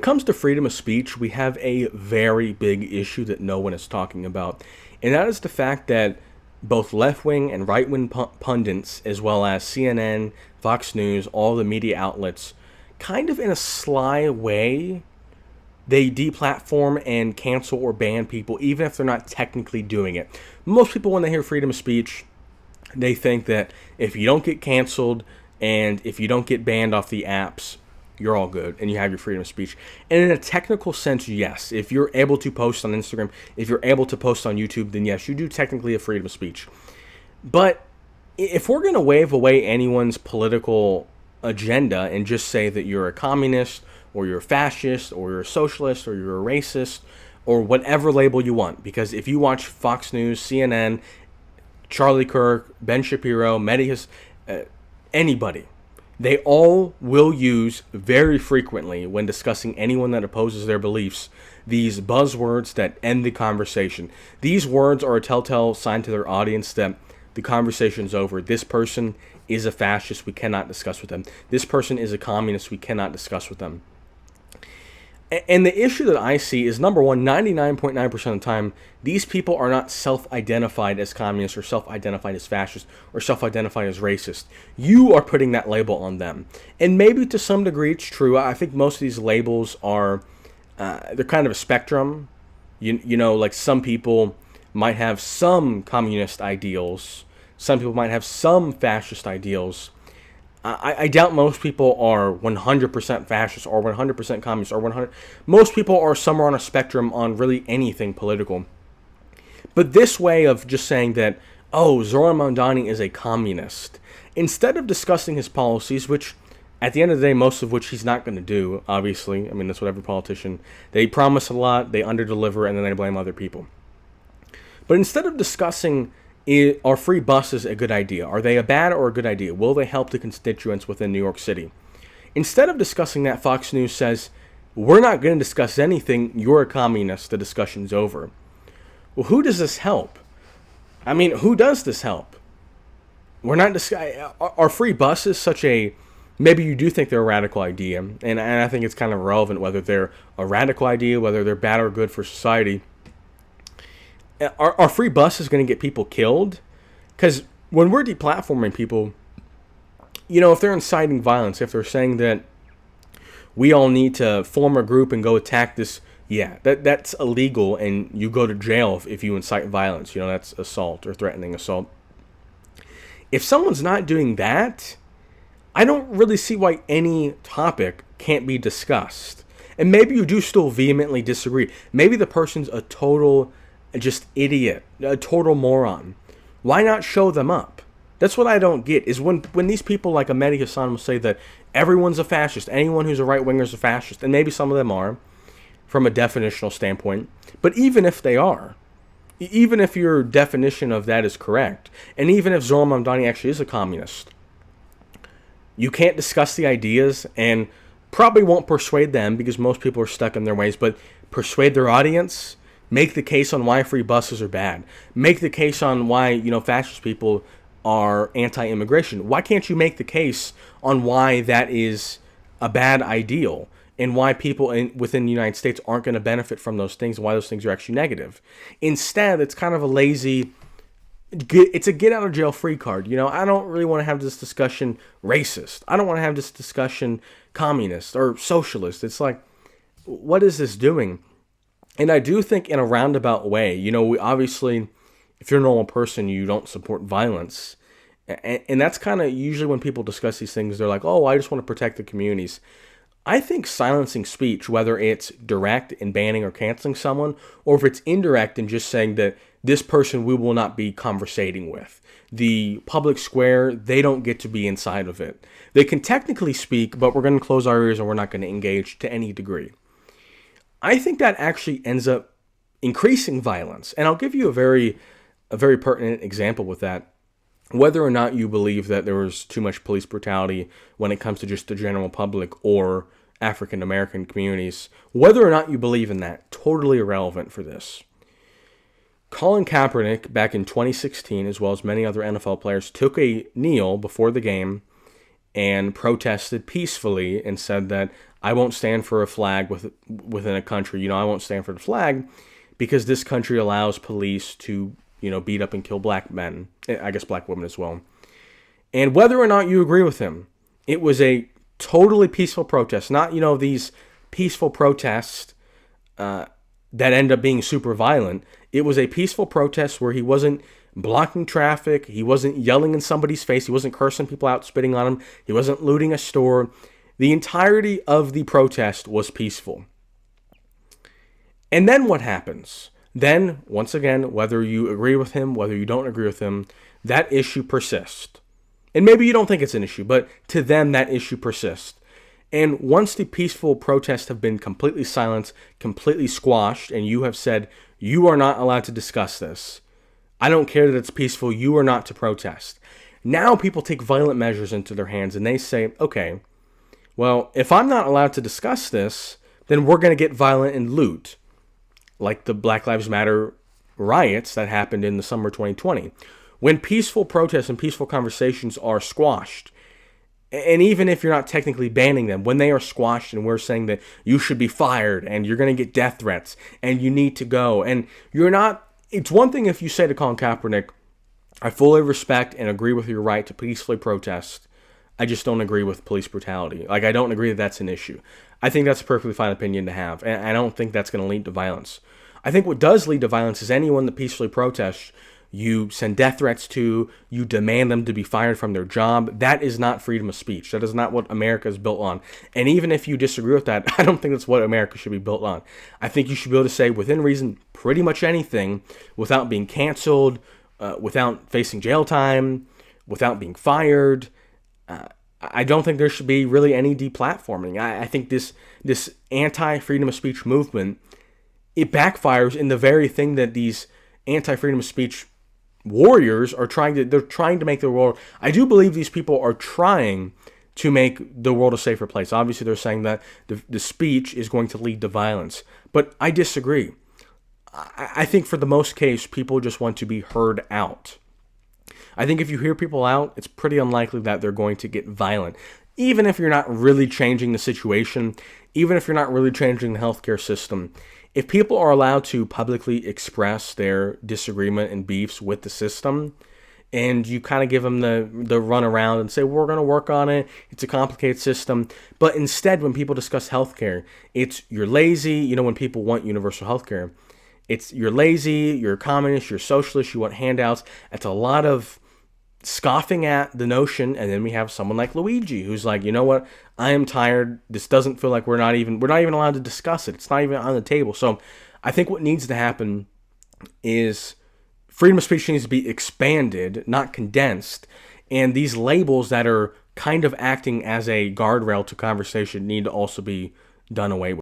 it comes to freedom of speech, we have a very big issue that no one is talking about. And that is the fact that both left wing and right wing pundits, as well as CNN, Fox News, all the media outlets, kind of in a sly way, they deplatform and cancel or ban people, even if they're not technically doing it. Most people, when they hear freedom of speech, they think that if you don't get canceled and if you don't get banned off the apps, you're all good and you have your freedom of speech. And in a technical sense, yes. If you're able to post on Instagram, if you're able to post on YouTube, then yes, you do technically have freedom of speech. But if we're going to wave away anyone's political agenda and just say that you're a communist or you're a fascist or you're a socialist or you're a racist or whatever label you want, because if you watch Fox News, CNN, Charlie Kirk, Ben Shapiro, Medias, anybody, they all will use very frequently when discussing anyone that opposes their beliefs these buzzwords that end the conversation. These words are a telltale sign to their audience that the conversation's over. This person is a fascist, we cannot discuss with them. This person is a communist, we cannot discuss with them. And the issue that I see is, number one, 99.9% of the time, these people are not self-identified as communists or self-identified as fascist or self-identified as racist. You are putting that label on them. And maybe to some degree it's true. I think most of these labels are, they're kind of a spectrum. You know, like some people might have some communist ideals. Some people might have some fascist ideals. I doubt most people are 100% fascist or 100% communist or 100. Most people are somewhere on a spectrum on really anything political. But this way of just saying that, oh, Zoran Mamdani is a communist, instead of discussing his policies, which at the end of the day, most of which he's not going to do, obviously. I mean, that's what every politician, they promise a lot, they underdeliver, and then they blame other people. But instead of discussing, are free buses a good idea? Are they a bad or a good idea? Will they help the constituents within New York City? Instead of discussing that, Fox News says, we're not going to discuss anything. You're a communist. The discussion's over. Well, who does this help? I mean, who does this help? We're not are free buses such a, maybe you do think they're a radical idea, and I think it's kind of irrelevant whether they're a radical idea, whether they're bad or good for society. Are free buses going to get people killed? Because when we're deplatforming people, you know, if they're inciting violence, if they're saying that we all need to form a group and go attack this, yeah, that's illegal, and you go to jail if you incite violence. You know, that's assault or threatening assault. If someone's not doing that, I don't really see why any topic can't be discussed. And maybe you do still vehemently disagree. Maybe the person's a total just idiot, a total moron. Why not show them up? That's what I don't get, is when these people like Mehdi Hasan will say that everyone's a fascist, anyone who's a right-winger is a fascist, and maybe some of them are, from a definitional standpoint, but even if they are, even if your definition of that is correct, and even if Zoran Mamdani actually is a communist, you can't discuss the ideas and probably won't persuade them because most people are stuck in their ways, but persuade their audience. Make the case on why free buses are bad. Make the case on why, you know, fascist people are anti-immigration. Why can't you make the case on why that is a bad ideal and why people within the United States aren't going to benefit from those things and why those things are actually negative? Instead, it's kind of a lazy, it's a get out of jail free card. You know, I don't really want to have this discussion racist. I don't want to have this discussion communist or socialist. It's like, what is this doing? And I do think in a roundabout way, you know, we obviously, if you're a normal person, you don't support violence. And that's kind of usually when people discuss these things, they're like, oh, I just want to protect the communities. I think silencing speech, whether it's direct and banning or canceling someone, or if it's indirect and just saying that this person we will not be conversating with. The public square, they don't get to be inside of it. They can technically speak, but we're going to close our ears and we're not going to engage to any degree. I think that actually ends up increasing violence. And I'll give you a very pertinent example with that. Whether or not you believe that there was too much police brutality when it comes to just the general public or African American communities, whether or not you believe in that, totally irrelevant for this. Colin Kaepernick, back in 2016, as well as many other NFL players, took a kneel before the game and protested peacefully and said that I won't stand for a flag within a country. I won't stand for the flag because this country allows police to, beat up and kill black men. I guess black women as well. And whether or not you agree with him, it was a totally peaceful protest. Not, these peaceful protests that end up being super violent. It was a peaceful protest where he wasn't blocking traffic. He wasn't yelling in somebody's face. He wasn't cursing people out, spitting on them. He wasn't looting a store. The entirety of the protest was peaceful. And then what happens? Then, once again, whether you agree with him, whether you don't agree with him, that issue persists. And maybe you don't think it's an issue, but to them, that issue persists. And once the peaceful protests have been completely silenced, completely squashed, and you have said, you are not allowed to discuss this, I don't care that it's peaceful, you are not to protest. Now people take violent measures into their hands and they say, okay, well, if I'm not allowed to discuss this, then we're going to get violent and loot. Like the Black Lives Matter riots that happened in the summer 2020. When peaceful protests and peaceful conversations are squashed, and even if you're not technically banning them, when they are squashed and we're saying that you should be fired and you're going to get death threats and you need to go, and you're not, it's one thing if you say to Colin Kaepernick, I fully respect and agree with your right to peacefully protest. I just don't agree with police brutality. Like, I don't agree that that's an issue. I think that's a perfectly fine opinion to have, and I don't think that's going to lead to violence. I think what does lead to violence is anyone that peacefully protests, you send death threats to, you demand them to be fired from their job. That is not freedom of speech. That is not what America is built on. And even if you disagree with that, I don't think that's what America should be built on. I think you should be able to say, within reason, pretty much anything without being canceled, without facing jail time, without being fired. I don't think there should be really any deplatforming. I think this anti-freedom of speech movement, it backfires in the very thing that these anti-freedom of speech warriors are trying to make the world. I do believe these people are trying to make the world a safer place. Obviously, they're saying that the speech is going to lead to violence. But I disagree. I think for the most case, people just want to be heard out. I think if you hear people out, it's pretty unlikely that they're going to get violent. Even if you're not really changing the situation, even if you're not really changing the healthcare system, if people are allowed to publicly express their disagreement and beefs with the system, and you kind of give them the run around and say, we're going to work on it, it's a complicated system, but instead when people discuss healthcare, it's you're lazy. When people want universal healthcare, it's you're lazy, you're a communist, you're a socialist, you want handouts. It's a lot of scoffing at the notion, and then we have someone like Luigi who's like, you know what, I am tired. This doesn't feel like we're not even allowed to discuss it. It's not even on the table. So I think what needs to happen is freedom of speech needs to be expanded, not condensed, and these labels that are kind of acting as a guardrail to conversation need to also be done away with.